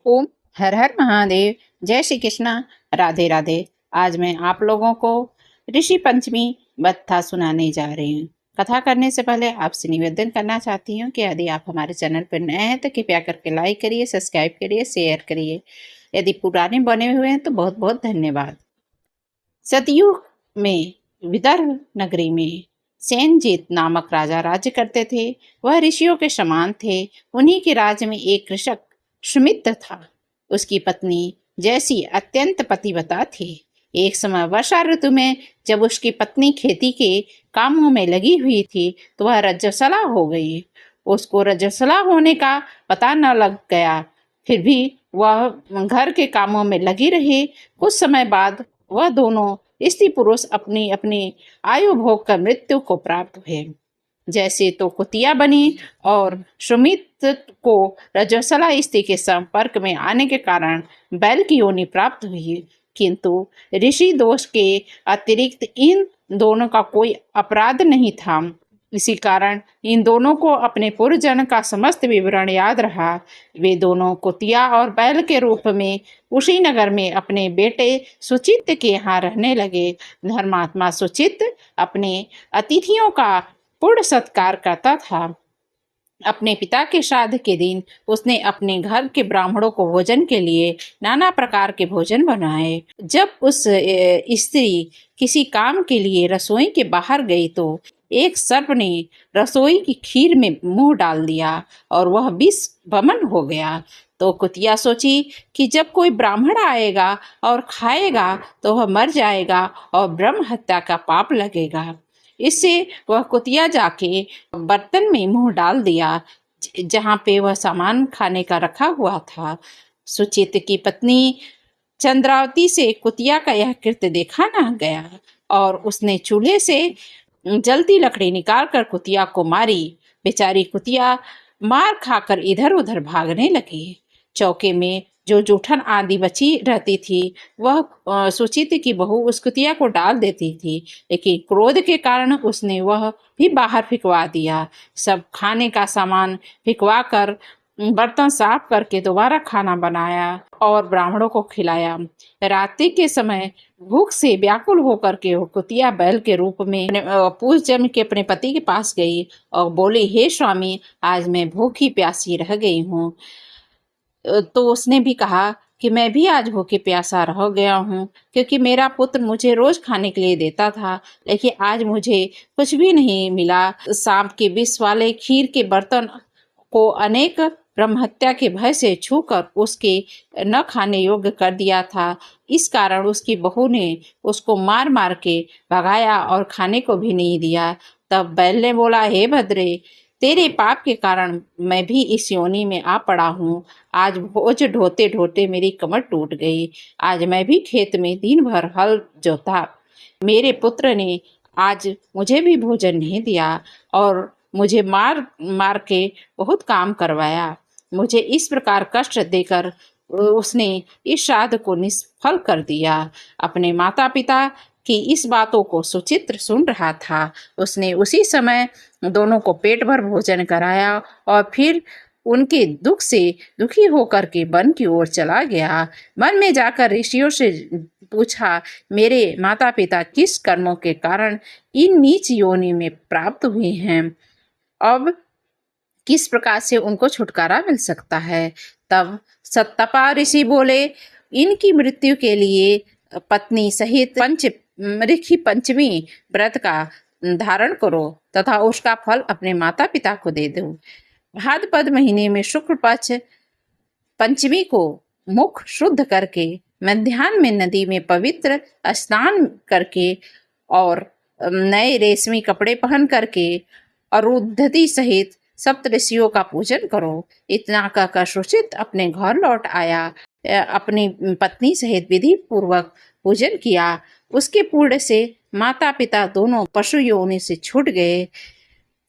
ओम हर हर महादेव। जय श्री कृष्णा। राधे राधे। आज मैं आप लोगों को ऋषि पंचमी कथा सुनाने जा रही हूँ। कथा करने से पहले आपसे निवेदन करना चाहती हूँ कि यदि आप हमारे चैनल पर नए हैं तो कृपया करके लाइक करिए, सब्सक्राइब करिए, शेयर करिए। यदि पुराने बने हुए हैं तो बहुत बहुत धन्यवाद। सतयुग में विदर्भ नगरी में सेनजीत नामक राजा राज्य करते थे। वह ऋषियों के समान थे। उन्हीं के राज्य में एक कृषक सुमित्र था। उसकी पत्नी जैसी अत्यंत पतिव्रता थी। एक समय वर्षा ऋतु में जब उसकी पत्नी खेती के कामों में लगी हुई थी तो वह रजस्वला हो गई। उसको रजस्वला होने का पता न लग गया, फिर भी वह घर के कामों में लगी रही। कुछ समय बाद वह दोनों स्त्री पुरुष अपनी अपनी आयु भोग कर मृत्यु को प्राप्त हुए। जैसे तो कुतिया बनी और सुमित को रजस्वला स्त्री के संपर्क में आने के कारण बैल की योनि प्राप्त हुई, किंतु ऋषि दोष के अतिरिक्त इन दोनों का कोई अपराध नहीं था। इसी कारण इन दोनों को अपने पूर्व जन्म का समस्त विवरण याद रहा। वे दोनों कुतिया और बैल के रूप में उसी नगर में अपने बेटे सुचित के यहाँ रहने लगे। धर्मात्मा सुचित अपने अतिथियों का पूर्ण सत्कार करता था। अपने पिता के श्राद्ध के दिन उसने अपने घर के ब्राह्मणों को भोजन के लिए नाना प्रकार के भोजन बनाए। जब उस स्त्री किसी काम के लिए रसोई के बाहर गई तो एक सर्प ने रसोई की खीर में मुंह डाल दिया और वह विष भमन हो गया। तो कुतिया सोची कि जब कोई ब्राह्मण आएगा और खाएगा तो वह मर जाएगा और ब्रह्म हत्या का पाप लगेगा। इससे वह कुतिया जाके बर्तन में मुंह डाल दिया जहाँ पे वह सामान खाने का रखा हुआ था। सुचित की पत्नी चंद्रावती से कुतिया का यह कृत्य देखा न गया और उसने चूल्हे से जलती लकड़ी निकाल कर कुतिया को मारी। बेचारी कुतिया मार खाकर इधर उधर भागने लगी। चौके में जो जूठन आदि बची रहती थी वह सुचित की बहू उस कुतिया को डाल देती थी, लेकिन क्रोध के कारण उसने वह भी बाहर फिकवा दिया। सब खाने का सामान फिकवा कर बर्तन साफ करके दोबारा खाना बनाया और ब्राह्मणों को खिलाया। रात्रि के समय भूख से व्याकुल होकर के वो कुतिया बैल के रूप में पूछ जम के अपने पति के पास गई और बोली, हे स्वामी, आज मैं भूखी प्यासी रह गई हूँ। तो उसने भी कहा कि मैं भी आज भूखे प्यासा रह गया हूँ, क्योंकि मेरा पुत्र मुझे रोज खाने के लिए देता था, लेकिन आज मुझे कुछ भी नहीं मिला। सांप के विष वाले खीर के बर्तन को अनेक ब्रह्महत्या के भय से छूकर उसके न खाने योग्य कर दिया था। इस कारण उसकी बहू ने उसको मार मार के भगाया और खाने को भी नहीं दिया। तब बैल ने बोला, हे भद्रे, तेरे पाप के कारण मैं भी इस योनि में आ पड़ा हूँ। आज बोझ ढोते ढोते मेरी कमर टूट गई। आज मैं भी खेत में दिन भर हल जोता। मेरे पुत्र ने आज मुझे भी भोजन नहीं दिया और मुझे मार मार के बहुत काम करवाया। मुझे इस प्रकार कष्ट देकर उसने इस श्राद्ध को निष्फल कर दिया। अपने माता पिता की इस बातों को सुचित्र सुन रहा था। उसने उसी समय दोनों को पेट भर भोजन कराया और फिर उनके दुख से दुखी होकर के वन की ओर चला गया। वन में जाकर ऋषियों से पूछा, मेरे माता पिता किस कर्मों के कारण इन नीच योनि में प्राप्त हुए हैं, अब किस प्रकार से उनको छुटकारा मिल सकता है। तब सत्तपा ऋषि बोले, इनकी मृत्यु के लिए पत्नी सहित ऋषि पंचमी व्रत का धारण करो तथा उसका फल अपने माता पिता को दे दो। भाद्रपद महीने में शुक्ल पक्ष पंचमी को मुख शुद्ध करके मध्याह्न में नदी में पवित्र स्नान करके और नए रेशमी कपड़े पहन करके अरुंधति सहित सप्तऋषियों का पूजन करो। इतना कहकर सुचित अपने घर लौट आया। अपनी पत्नी सहित विधि पूर्वक पूजन किया। उसके पुण्य से माता पिता दोनों पशु योनि से छूट गए।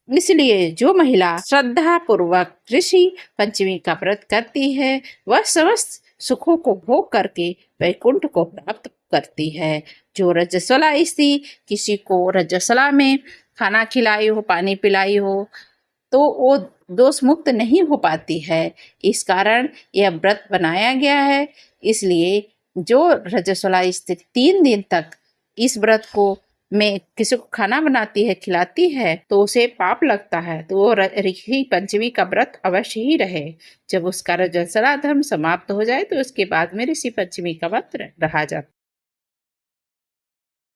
इसलिए जो महिला श्रद्धा पूर्वक ऋषि पंचमी का व्रत करती है वह समस्त सुखों को भोग करके वैकुंठ को प्राप्त करती है। जो रजस्वला स्त्री किसी को रजस्वला में खाना खिलाई हो, पानी पिलाई हो, तो वो दोष मुक्त नहीं हो पाती है। इस कारण यह व्रत बनाया गया है। इसलिए जो रजस्वला स्त्री 3 दिन तक इस व्रत को में किसी को खाना बनाती है, खिलाती है, तो उसे पाप लगता है। तो वो ऋषि पंचमी का व्रत अवश्य ही रहे। जब उसका रजस्वला धर्म समाप्त हो जाए तो उसके बाद में ऋषि पंचमी का व्रत रहा जाता है।